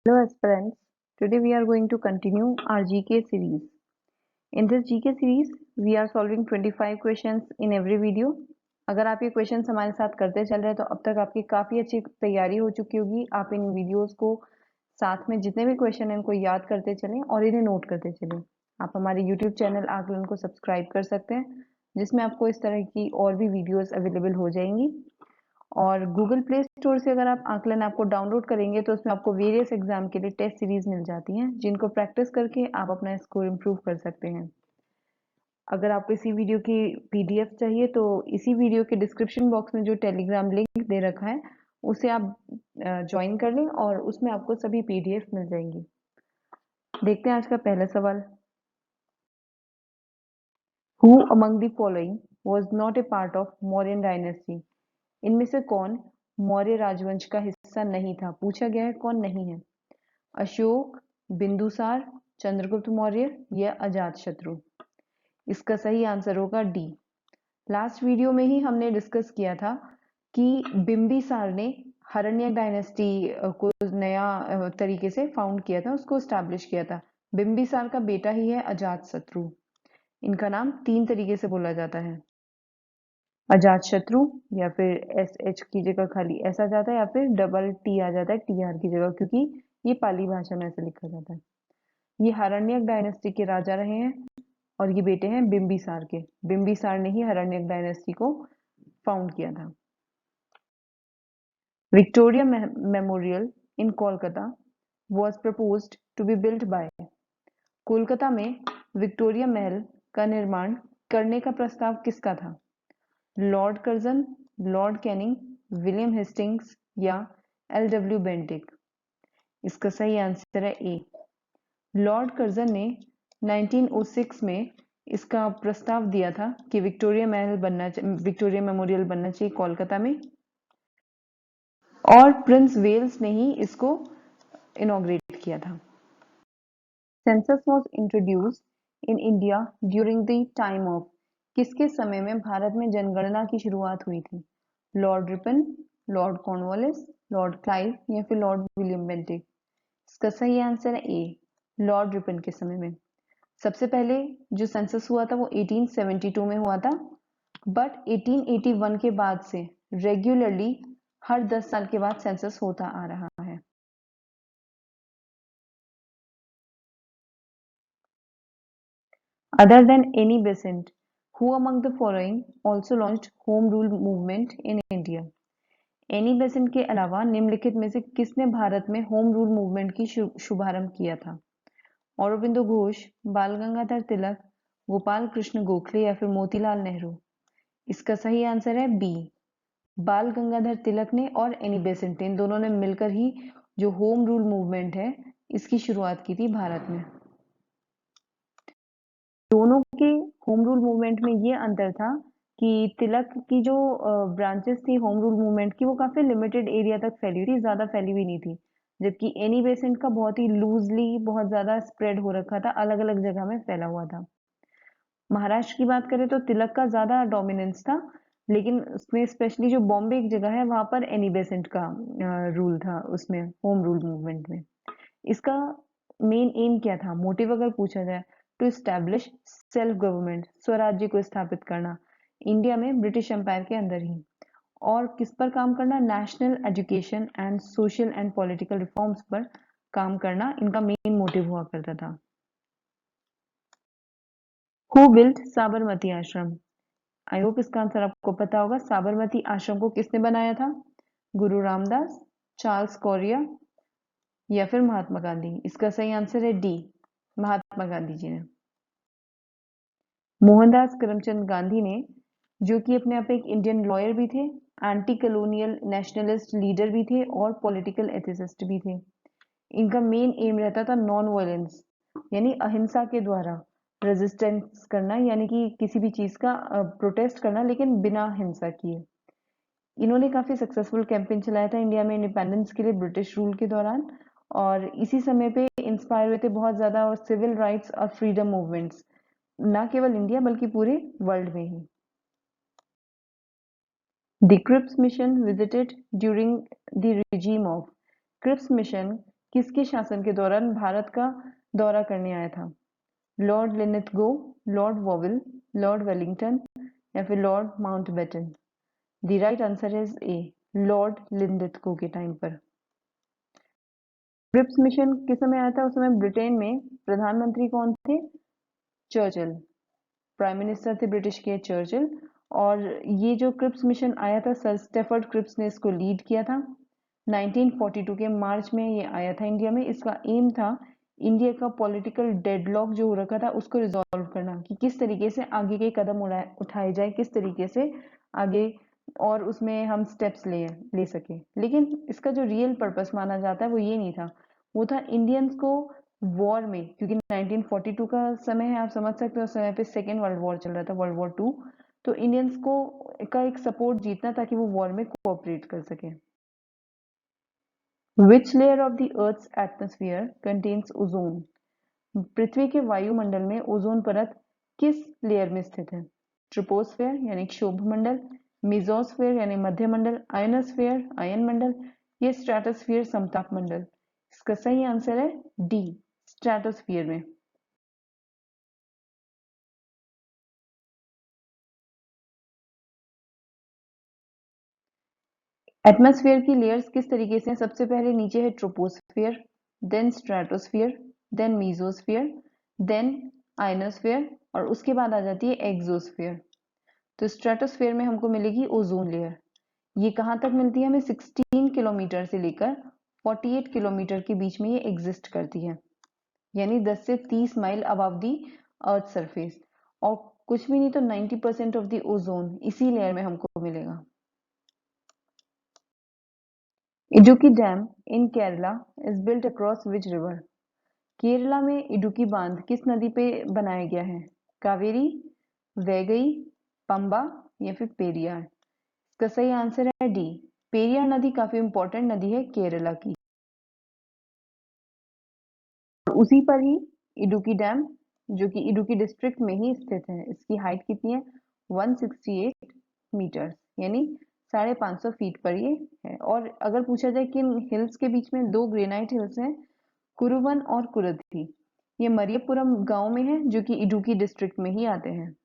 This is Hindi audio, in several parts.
Hello aspirants, today we are going to continue our GK series. In this GK series, we are solving 25 questions in every video. अगर आप ये क्वेश्चंस हमारे साथ करते चल रहे हैं तो अब तक आपकी काफ़ी अच्छी तैयारी हो चुकी होगी। आप इन वीडियोस को साथ में जितने भी क्वेश्चन हैं उनको याद करते चलें और इन्हें नोट करते चलें। आप हमारे यूट्यूब चैनल आकलन को सब्सक्राइब कर सकते हैं, जिसमें आपको इस तरह की और भी वीडियोस अवेलेबल हो जाएंगी। और गूगल प्ले स्टोर से अगर आप आकलन ऐप को डाउनलोड करेंगे तो उसमें आपको वेरियस एग्जाम के लिए टेस्ट सीरीज मिल जाती हैं, जिनको प्रैक्टिस करके आप अपना स्कोर इम्प्रूव कर सकते हैं। अगर आपको इसी वीडियो की पीडीएफ चाहिए तो इसी वीडियो के डिस्क्रिप्शन बॉक्स में जो टेलीग्राम लिंक दे रखा है उसे आप ज्वाइन कर लें और उसमें आपको सभी पीडीएफ मिल जाएंगी। देखते हैं आज का पहला सवाल। Who among the following was not a part of Mauryan dynasty? इनमें से कौन मौर्य राजवंश का हिस्सा नहीं था? पूछा गया है कौन नहीं है। अशोक, बिंदुसार, चंद्रगुप्त मौर्य या अजातशत्रु? इसका सही आंसर होगा डी। लास्ट वीडियो में ही हमने डिस्कस किया था कि बिंबिसार ने हरण्यक डायनेस्टी को नया तरीके से फाउंड किया था, उसको स्टैब्लिश किया था। बिंबिसार का बेटा ही है अजातशत्रु। इनका नाम 3 तरीके से बोला जाता है, अजातशत्रु, या फिर एस एच की जगह खाली एस आ जाता है, या फिर डबल टी आ जाता है टी आर की जगह, क्योंकि ये पाली भाषा में ऐसे लिखा जाता है। ये हरण्यक डायनेस्टी के राजा रहे हैं और ये बेटे हैं बिंबिसार के। बिंबिसार ने ही हरण्यक डायनेस्टी को फाउंड किया था। Victoria memorial in Kolkata was proposed to be built by? Kolkata में विक्टोरिया महल का निर्माण करने का प्रस्ताव किसका था? Lord Curzon, Lord Canning, William Hastings या एल.डब्ल्यू. बेंटिक? इसका सही आंसर है ए। लॉर्ड कर्जन ने 1906 में इसका प्रस्ताव दिया था कि विक्टोरिया मेमोरियल बनना चाहिए कोलकाता में, और प्रिंस वेल्स ने ही इसको इनॉग्रेट किया था। Census was introduced in India during the time of? किसके समय में भारत में जनगणना की शुरुआत हुई थी? Lord Ripon, Lord Cornwallis, Lord Clive या फिर लॉर्ड विलियम बेंटिक? इसका सही आंसर है ए, लॉर्ड रिपन के समय में। सबसे पहले जो सेंसस हुआ था वो 1872 में हुआ था, बट 1881 के बाद से रेगुलरली हर 10 साल के बाद सेंसस होता आ रहा है। Other than Annie Besant, who among the following also launched home rule movement in India? Annie Besant के अलावा निम्नलिखित में से किसने भारत में होम रूल मूवमेंट की शुभारंभ किया था? औरोबिंदो घोष, बाल गंगाधर तिलक, गोपाल कृष्ण गोखले या फिर मोतीलाल नेहरू? इसका सही आंसर है बी, बाल गंगाधर तिलक ने और एनी बेसेंट ने, इन दोनों ने मिलकर ही जो होम रूल मूवमेंट है इसकी शुरुआत की थी भारत में। दोनों के होम रूल मूवमेंट में ये अंतर था कि तिलक की जो ब्रांचेस थी होम रूल मूवमेंट की वो काफी लिमिटेड एरिया तक फैली हुई थी, ज्यादा फैली हुई नहीं थी, जबकि एनी बेसेंट का बहुत ही लूजली बहुत ज्यादा स्प्रेड हो रखा था, अलग अलग जगह में फैला हुआ था। महाराष्ट्र की बात करें तो तिलक का ज्यादा डोमिनेंस था, लेकिन उसमें स्पेशली जो बॉम्बे एक जगह है वहां पर एनी बेसेंट का रूल था, उसमें होम रूल मूवमेंट में। इसका मेन एम क्या था, मोटिव अगर पूछा जाए, टू एस्टैब्लिश सेल्फ गवर्नमेंट, स्वराज्य को स्थापित करना इंडिया में ब्रिटिश एम्पायर के अंदर ही। और किस पर काम करना? National education and social and political reforms पर काम करना इनका मेन मोटिव हुआ करता था। हु बिल्ट साबरमती आश्रम? आई होप इसका आंसर आपको पता होगा। साबरमती आश्रम को किसने बनाया था? गुरु रामदास, चार्ल्स कोरिया या फिर महात्मा गांधी? इसका सही आंसर है डी, महात्मा गांधी जी ने। मोहनदास करमचंद गांधी ने, जो कि अपने आप एक इंडियन लॉयर भी थे, एंटी कॉलोनियल नेशनलिस्ट लीडर भी थे और पॉलिटिकल एथिसिस्ट भी थे। इनका मेन एम रहता था नॉन वायलेंस, यानी अहिंसा के द्वारा रेजिस्टेंस करना, यानी कि किसी भी चीज का प्रोटेस्ट करना लेकिन बिना हिंसा किए। इन्होंने काफी सक्सेसफुल कैंपेन चलाया था इंडिया में इंडिपेंडेंस के लिए ब्रिटिश रूल के दौरान, और इसी समय पे इंस्पायर हुए थे बहुत ज्यादा और सिविल राइट्स और फ्रीडम मूवमेंट्स, ना केवल इंडिया बल्कि पूरे वर्ल्ड में ही। The Cripps mission visited during the regime of? Cripps mission किसके शासन के दौरान भारत का दौरा करने आया था? Lord Linlithgow, Lord Wavell, Lord Wellington या फिर Lord Mountbatten? The right answer is A, Lord Linlithgow के टाइम पर। क्रिप्स मिशन किस समय आया था? उस समय ब्रिटेन में प्रधानमंत्री कौन थे? चर्चिल। प्राइम मिनिस्टर थे ब्रिटिश के चर्चिल। और ये जो क्रिप्स मिशन आया था, सर स्टेफर्ड क्रिप्स ने इसको लीड किया था। 1942 के मार्च में ये आया था इंडिया में। इसका एम था इंडिया का पॉलिटिकल डेडलॉक जो हो रखा था उसको रिजॉल्व करना, कि किस तरीके से आगे के कदम उठाए जाए, किस तरीके से आगे और उसमें हम स्टेप्स ले सके। लेकिन इसका जो रियल पर्पस माना जाता है वो ये नहीं था, वो था इंडियंस को वॉर में, क्योंकि 1942 का समय है, आप समझ सकते हो उस समय पे सेकेंड वर्ल्ड वॉर चल रहा था, वर्ल्ड वॉर 2। तो इंडियंस को का एक सपोर्ट जीतना ताकि वो वॉर में कोऑपरेट कर सके। Which layer of the Earth's atmosphere contains ozone? पृथ्वी के वायुमंडल में ओजोन परत किस लेयर में स्थित है? ट्रोपोस्फेयर यानी क्षोभ मंडल, मेसोस्फेयर यानी मध्य मंडल, आयनोस्फेयर अयन मंडल, ये स्ट्रेटोस्फियर समताप मंडल? इसका सही आंसर है डी, स्ट्रेटोस्फियर में। एटमॉस्फेयर की लेयर्स किस तरीके से हैं? सबसे पहले नीचे है troposphere, then stratosphere, then mesosphere, then ionosphere और उसके बाद आ जाती है एक्सोस्फियर। तो स्ट्रेटोस्फियर में हमको मिलेगी ओजोन लेयर। ये कहाँ तक मिलती है हमें? 16 किलोमीटर से लेकर 48 किलोमीटर के बीच में ये एग्जिस्ट करती है, यानी 10 से 30 माइल अबव दी अर्थ सरफेस। और कुछ भी नहीं तो 90% ऑफ द ओजोन इसी लेयर में हमको मिलेगा। Idukki dam in Kerala is built across which river? Kerala में इडुक्की बांध किस नदी पे बनाया गया है? कावेरी, वैगई, पंबा या फिर पेरियार? इसका सही आंसर है डी, पेरियार नदी काफी इंपॉर्टेंट नदी है केरला की। उसी पर ही इडुक्की डैम, जो कि इडुक्की डिस्ट्रिक्ट में ही स्थित है। इसकी हाइट कितनी है? 168 मीटर्स, यानी 550 फीट पर ये है। और अगर पूछा जाए किन हिल्स के बीच में, दो ग्रेनाइट हिल्स हैं, कुरुवन और कुरथी, ये मरियपुरम गांव में है जो कि इडुक्की डिस्ट्रिक्ट में ही आते हैं।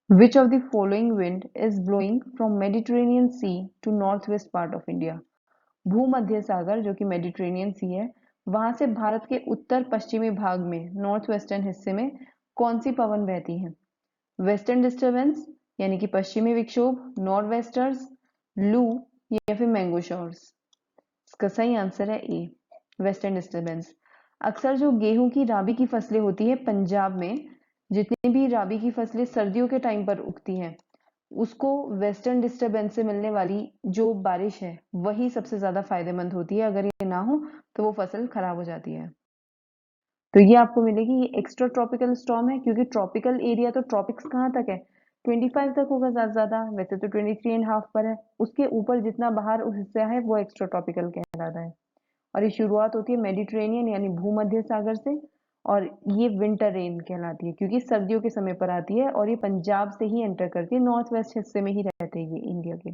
Which of the following wind is blowing from Mediterranean Sea to northwest part of India? भूमध्य सागर जो कि मेडिटेरेनियन सी है, वहां से भारत के उत्तर पश्चिमी भाग में नॉर्थ वेस्टर्न हिस्से में कौन सी पवन बहती है? वेस्टर्न डिस्टर्बेंस यानी कि पश्चिमी विक्षोभ, नॉर्थ वेस्टर्स, लू या फिर मैंगो शॉर्स? इसका सही आंसर है ए, वेस्टर्न डिस्टर्बेंस। अक्सर जो गेहूं की राबी की फसलें होती है पंजाब में, जितनी भी राबी की फसलें सर्दियों के टाइम पर उगती हैं, उसको वेस्टर्न डिस्टर्बेंस से मिलने वाली जो बारिश है वही सबसे ज्यादा फायदेमंद होती है। अगर ये ना हो तो वो फसल खराब हो जाती है। तो ये आपको मिलेगी, ये एक्स्ट्रा ट्रॉपिकल स्टॉर्म है, क्योंकि ट्रॉपिकल एरिया तो ट्रॉपिक्स कहाँ तक है? 25 तक होगा ज्यादा ज्यादा, वैसे तो 23.5 पर है। उसके ऊपर जितना बाहर हिस्सा है वो एक्स्ट्रा ट्रॉपिकल कहलाता है। और ये शुरुआत होती है मेडिटेरेनियन यानी भूमध्य सागर से, और ये विंटर रेन कहलाती है क्योंकि सर्दियों के समय पर आती है, और ये पंजाब से ही एंटर करती है, नॉर्थ वेस्ट हिस्से में ही रहते हैं ये इंडिया के।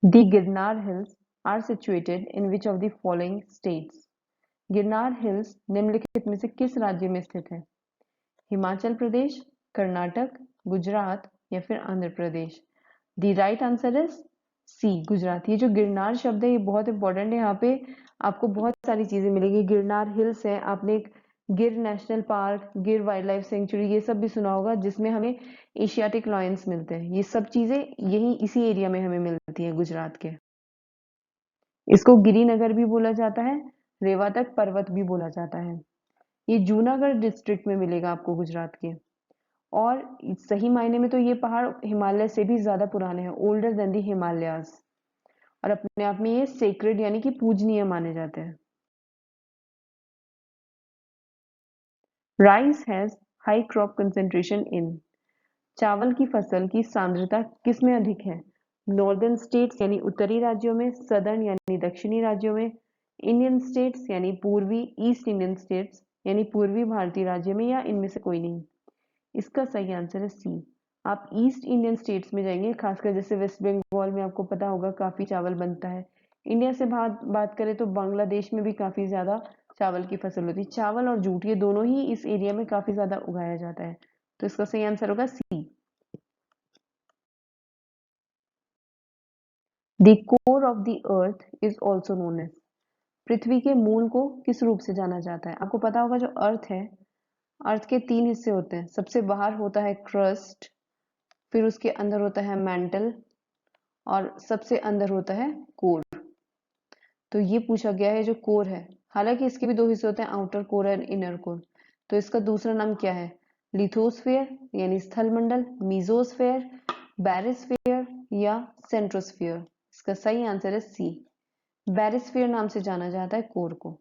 The Girnar hills are situated in which of the following states? Girnar hills निम्नलिखित में से किस राज्य में स्थित है? हिमाचल प्रदेश, कर्नाटक, गुजरात या फिर Andhra Pradesh? The right answer is C, Gujarat. ये जो गिरनार शब्द है ये बहुत इंपॉर्टेंट है, यहाँ पे आपको बहुत सारी चीजें मिलेगी। गिरनार हिल्स है, आपने एक गिर नेशनल पार्क, गिर वाइल्ड लाइफ सेंचुरी ये सब भी सुना होगा, जिसमें हमें एशियाटिक लायंस मिलते हैं। ये सब चीजें यही इसी एरिया में हमें मिलती है गुजरात के। इसको गिरिनगर भी बोला जाता है, रेवातक पर्वत भी बोला जाता है। ये जूनागढ़ डिस्ट्रिक्ट में मिलेगा आपको गुजरात के। और सही मायने में तो ये पहाड़ हिमालय से भी ज्यादा पुराने हैं, ओल्डर देन दी हिमालयाज। और अपने आप में ये सेक्रेड यानी कि पूजनीय माने जाते हैं। Rice has high crop concentration in? चावल की फसल की सांद्रता किस में अधिक है? नॉर्दर्न स्टेट्स यानी उत्तरी राज्यों में, सदर्न यानी दक्षिणी राज्यों में, इंडियन स्टेट्स यानी पूर्वी, ईस्ट इंडियन स्टेट्स यानी पूर्वी भारतीय राज्य में, या इनमें से कोई नहीं? इसका सही आंसर है सी, आप ईस्ट इंडियन स्टेट्स में जाएंगे, खासकर जैसे वेस्ट बंगाल में आपको पता होगा काफी चावल बनता है, इंडिया से बात बात करें तो बांग्लादेश में भी काफी ज्यादा चावल की फसल होती है। चावल और जूट ये दोनों ही इस एरिया में काफी ज्यादा उगाया जाता है। तो इसका सही आंसर होगा C. The core of the earth is also known as. पृथ्वी के मूल को किस रूप से जाना जाता है? आपको पता होगा जो अर्थ है, अर्थ के 3 हिस्से होते हैं। सबसे बाहर होता है क्रस्ट, फिर उसके अंदर होता है मैंटल और सबसे अंदर होता है कोर। तो ये पूछा गया है जो कोर है। हालांकि इसके भी 2 हिस्से होते हैं, आउटर कोर और इनर कोर। तो इसका दूसरा नाम क्या है? लिथोस्फीयर यानी स्थल मंडल, मीजोस्फीयर, बैरिस्फीयर या सेंट्रोस्फीयर। इसका सही आंसर है सी। बैरिस्फीयर नाम से जाना जाता है कोर को।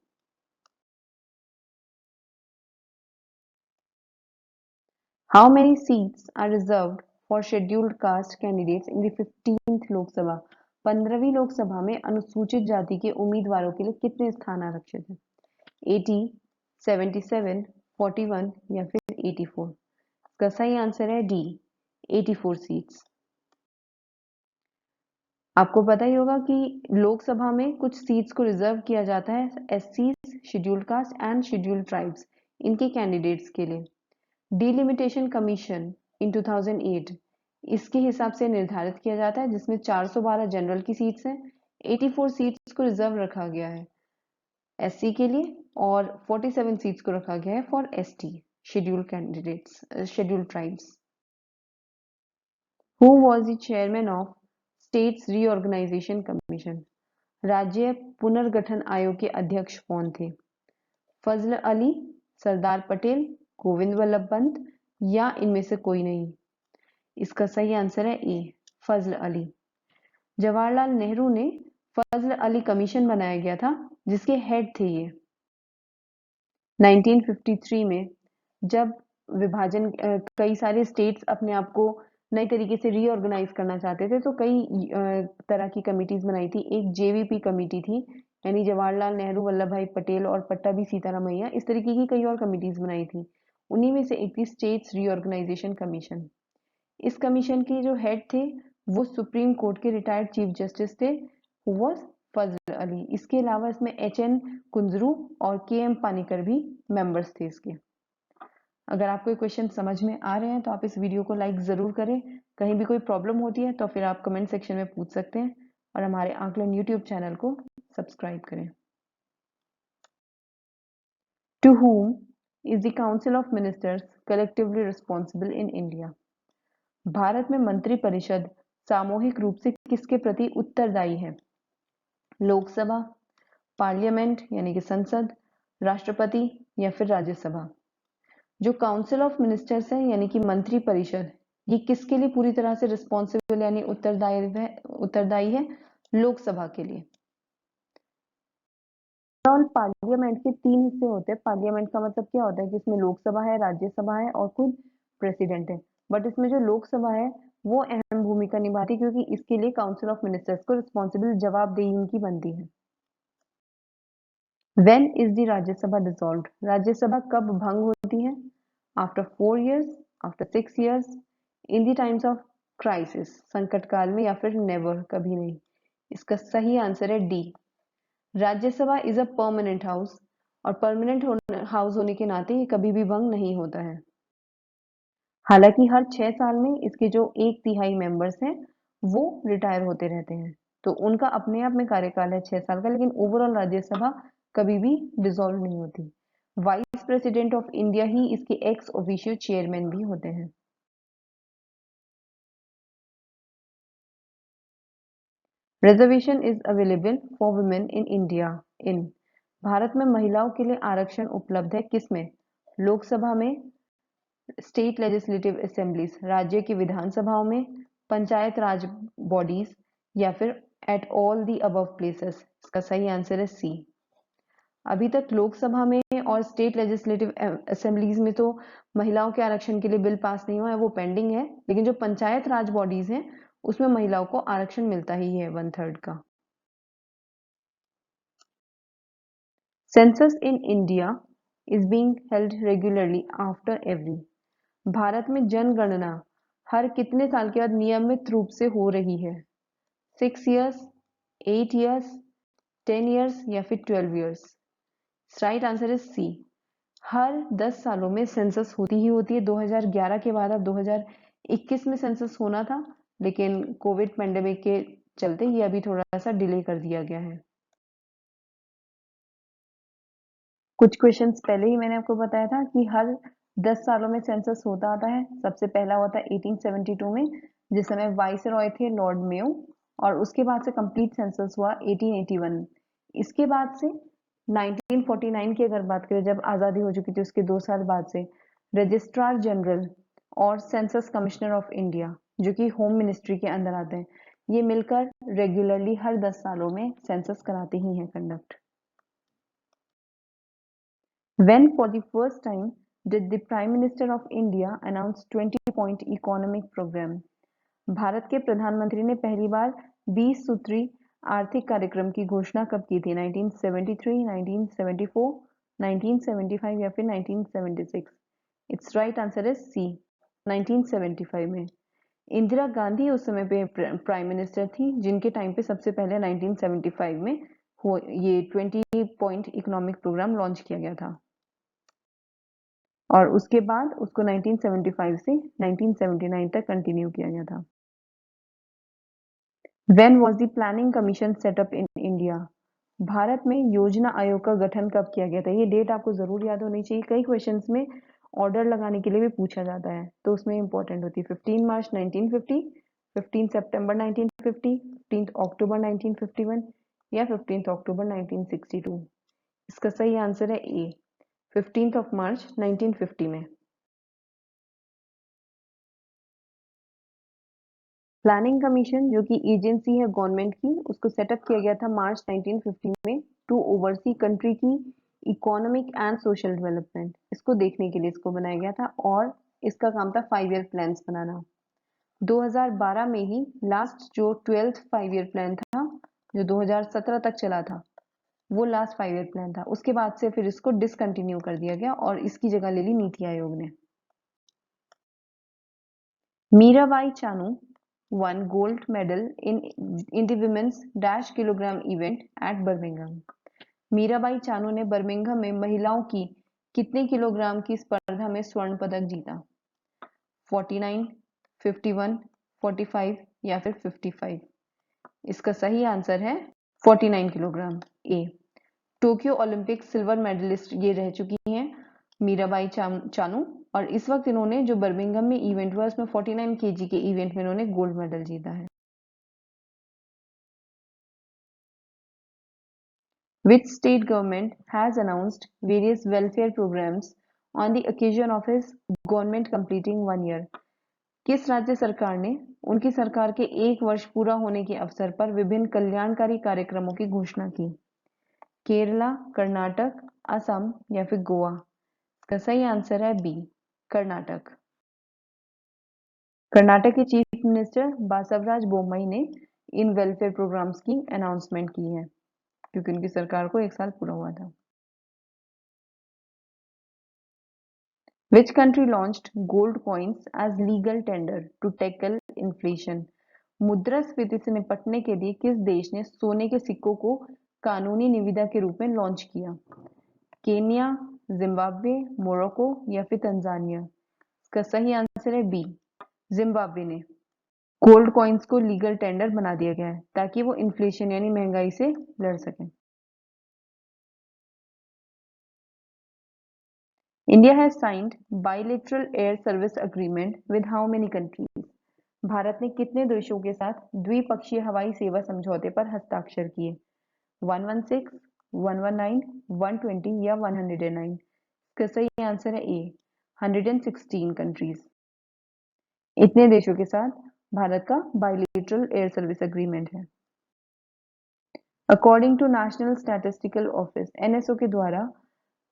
How many seats are reserved for scheduled caste candidates in the 15th Lok Sabha? 15वीं Lok Sabha में अनुसूचित जाति के उम्मीदवारों के लिए कितने स्थान आरक्षित हैं? 80, 77, 41 या फिर 84? इसका सही आंसर है डी, 84 सीट्स। आपको पता ही होगा कि लोकसभा में कुछ सीट्स को रिजर्व किया जाता है एससीज, scheduled caste and scheduled tribes, इनके कैंडिडेट्स के लिए। डिलिमिटेशन कमीशन इन 2008 इसके हिसाब से निर्धारित किया जाता है, जिसमें 412 जनरल की सीट्स हैं, 84 सीट्स को रिजर्व रखा गया है एससी के लिए और 47 सीट्स को रखा गया है for ST, scheduled candidates, scheduled tribes. Who was the chairman of states reorganisation commission? राज्य पुनर्गठन आयोग के अध्यक्ष कौन थे? फजल अली, सरदार पटेल, गोविंद वल्लभ पंत या इनमें से कोई नहीं? इसका सही आंसर है ए, फजल अली। जवाहरलाल नेहरू ने फजल अली कमीशन बनाया गया था, जिसके हेड थे ये। 1953 में जब विभाजन, कई सारे स्टेट्स अपने आप को नई तरीके से रीऑर्गेनाइज करना चाहते थे, तो कई तरह की कमिटीज बनाई थी। एक जेवीपी कमिटी थी, यानी जवाहरलाल नेहरू, वल्लभ भाई पटेल और पट्टाभी सीतारामैया, इस तरीके की कई और कमिटीज बनाई थी। उन्हीं में से एक थी स्टेट्स रीऑर्गेनाइजेशन कमीशन। इस कमीशन के जो हेड थे वो सुप्रीम कोर्ट के रिटायर्ड चीफ जस्टिस थे, हु वाज फजल अली। इसके अलावा इसमें एच.एन. कुंजरू और के.एम. पानीकर भी मेंबर्स थे इसके। अगर आपको ये क्वेश्चन समझ में आ रहे हैं तो आप इस वीडियो को लाइक जरूर करें। कहीं भी कोई प्रॉब्लम होती है तो फिर आप कमेंट सेक्शन में पूछ सकते हैं और हमारे आकलन यूट्यूब चैनल को सब्सक्राइब करें। To whom is the Council of Ministers collectively responsible in India? Bharat में मंत्रिपरिषद सामूहिक रूप से किसके प्रति उत्तरदायी है? लोकसभा, पार्लियामेंट यानी कि संसद, राष्ट्रपति या फिर राज्यसभा? जो काउंसिल ऑफ मिनिस्टर्स है यानी कि मंत्रिपरिषद, ये किसके लिए पूरी तरह से रिस्पॉन्सिबल यानी उत्तरदायी है? लोकसभा के लिए। और पार्लियामेंट के 3 हिस्से होते हैं। पार्लियामेंट का मतलब क्या होता है कि इसमें लोकसभा है, राज्यसभा है और खुद प्रेसिडेंट है। बट इसमें जो लोकसभा है वो अहम भूमिका निभाती है, क्योंकि इसके लिए काउंसिल ऑफ मिनिस्टर्स को रिस्पॉन्सिबल, जवाबदेही इनकी बनती है। When is the Rajya Sabha dissolved? Rajya Sabha कब भंग होती है? After 4 years, after 6 years, in the times of crisis, संकट काल में, या फिर never, कभी नहीं? इसका सही आंसर है D. Rajya Sabha is a permanent house और परमानेंट हाउस होने के नाते ये कभी भी भंग नहीं होता है। हालांकि हर 6 साल में इसके जो 1/3 मेंबर्स हैं वो रिटायर होते रहते हैं, तो उनका अपने आप में कार्यकाल है 6 साल का, लेकिन ओवरऑल राज्यसभा कभी भी डिसॉल्व नहीं होती। वाइस प्रेसिडेंट ऑफ इंडिया ही इसके एक्स ऑफिशियो चेयरमैन भी होते हैं। Reservation is available for women in India in. Bharat में महिलाओं के लिए आरक्षण उपलब्ध है किसमें? लोकसभा में, स्टेट लेजिस्लेटिव असेंबलीज राज्य की विधानसभाओं में, पंचायत राज बॉडीज या फिर at all the above places? इसका सही आंसर है सी। अभी तक लोकसभा में और स्टेट लेजिस्लेटिव असेंबलीज में तो महिलाओं के आरक्षण के लिए बिल पास नहीं हुआ है, वो पेंडिंग है। लेकिन जो पंचायत राज बॉडीज हैं उसमें महिलाओं को आरक्षण मिलता ही है 1/3 का। Census in India is being held regularly after every. Bharat में जनगणना हर कितने साल के बाद नियमित रूप से हो रही है? 6 years, 8 years, 10 ईयर्स या फिर 12 years? Right answer is C. हर 10 सालों में सेंसस होती ही होती है। 2011 के बाद अब 2021 में सेंसस होना था, लेकिन कोविड पेंडेमिक के चलते ये अभी थोड़ा सा डिले कर दिया गया है। कुछ क्वेश्चंस पहले ही मैंने आपको बताया था कि हर 10 सालों में सेंसस होता आता है। सबसे पहला हुआ था 1872 में, जिस समय वाइसरॉय थे लॉर्ड मेयो, और उसके बाद से कंप्लीट सेंसस हुआ 1881। इसके बाद से 1949 की अगर बात करें, जब आज़ादी हो चुकी थी उसके 2 साल बाद से रजिस्ट्रार जनरल और सेंसस कमिश्नर ऑफ इंडिया, जो कि होम मिनिस्ट्री के अंदर आते हैं, ये मिलकर रेगुलरली हर 10 सालों में सेंसस कराते ही हैं conduct. When for the first time did the Prime Minister of India announce 20-point economic program? Bharat के प्रधानमंत्री ने पहली बार 20 सूत्री आर्थिक कार्यक्रम की घोषणा कब की थी? 1973, 1974, 1975 या फिर 1976? It's right answer is C, 1975 में। इंदिरा गांधी उस समय पे प्राइम मिनिस्टर थी, जिनके टाइम पे सबसे पहले 1975 में ये 20 पॉइंट इकोनॉमिक प्रोग्राम लॉन्च किया गया था, और उसके बाद उसको 1975 से 1979 तक कंटिन्यू किया गया था। When was the planning commission set up in India? Bharat में योजना आयोग का गठन कब किया गया था? ये डेट आपको जरूर याद होनी चाहिए। कई क्वेश्चंस में ऑर्डर लगाने के लिए भी पूछा जाता है, तो उसमें इंपॉर्टेंट होती है। 15 मार्च 1950, 15 सितंबर 1950, 15 अक्टूबर 1951 या 15 अक्टूबर 1962? इसका सही आंसर है ए, 15 मार्च 1950 में। प्लानिंग कमीशन, जो कि एजेंसी है गवर्नमेंट की, उसको सेटअप किया गया था मार्च 1950 में टू ओवरसी कंट्री की इकोनॉमिक एंड सोशल डेवलपमेंट। इसको देखने के लिए इसको बनाया गया था, और इसका काम था 5 ईयर प्लान्स बनाना। 2012 में ही लास्ट जो 12th 5 ईयर प्लान था, जो 2017 तक चला था, वो लास्ट 5 ईयर प्लान था। उसके बाद से फिर इसको डिसकंटिन्यू कर दिया गया और इसकी जगह ले ली नीति आयोग ने। Mirabai Chanu won gold medal in the women's dash kilogram event at Birmingham. Mirabai Chanu ने बर्मिंघम में महिलाओं की कितने किलोग्राम की स्पर्धा में स्वर्ण पदक जीता? 49, 51, 45 या फिर 55? इसका सही आंसर है 49 किलोग्राम, ए। टोक्यो ओलंपिक सिल्वर मेडलिस्ट ये रह चुकी हैं मीराबाई चानू, और इस वक्त इन्होंने जो बर्मिंघम में इवेंट हुआ उसमें 49 केजी के इवेंट में इन्होंने गोल्ड मेडल जीता है। Which state government has announced various welfare programs on the occasion of his government completing 1 year? किस राज्य सरकार ने उनकी सरकार के 1 वर्ष पूरा होने के अवसर पर विभिन्न कल्याणकारी कार्यक्रमों की घोषणा की? केरला, कर्नाटक, असम या फिर गोवा? इसका सही आंसर है बी, कर्नाटक। कर्नाटक के चीफ मिनिस्टर बासवराज बोम्मई ने इन वेलफेयर प्रोग्राम्स की अनाउंसमेंट की है, क्योंकि उनकी सरकार को 1 साल पूरा हुआ था। Which country launched gold coins as legal tender to tackle inflation? मुद्रास्फीति से निपटने के लिए किस देश ने सोने के सिक्कों को कानूनी निविदा के रूप में लॉन्च किया? केन्या, जिम्बाब्वे, मोरक्को या फिर तंजानिया? इसका सही आंसर है बी, जिम्बाब्वे ने। गोल्ड कॉइन्स को लीगल टेंडर बना दिया गया है ताकि वो इन्फ्लेशन यानी महंगाई से लड़ सकें। India has signed bilateral air service agreement with how many countries? Bharat ने कितने देशों के साथ द्विपक्षीय हवाई सेवा समझौते पर हस्ताक्षर किए? 116, 119, 120 या 109? इसका सही आंसर है ए, 116 कंट्रीज। इतने देशों के साथ भारत का बाइलेटरल एयर सर्विस अग्रीमेंट है। According to National Statistical Office, NSO के द्वारा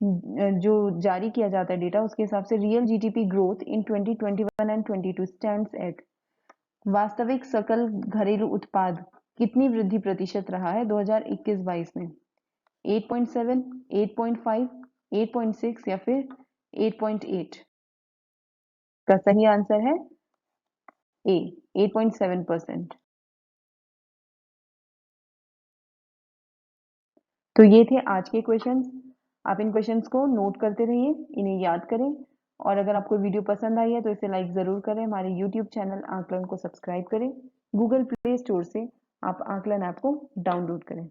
जो जारी किया जाता है डेटा, उसके हिसाब से real GDP growth in 2021 and 22 stands eight, वास्तविक सकल घरेलू उत्पाद कितनी वृद्धि प्रतिशत रहा है 2021-22 में? 8.7, 8.5, 8.6 या फिर 8.8? का सही आंसर है ए, 8.7%। तो ये थे आज के क्वेश्चंस। आप इन क्वेश्चंस को नोट करते रहिए, इन्हें याद करें, और अगर आपको वीडियो पसंद आई है तो इसे लाइक ज़रूर करें। हमारे यूट्यूब चैनल आकलन को सब्सक्राइब करें। गूगल प्ले स्टोर से आप आकलन ऐप को डाउनलोड करें।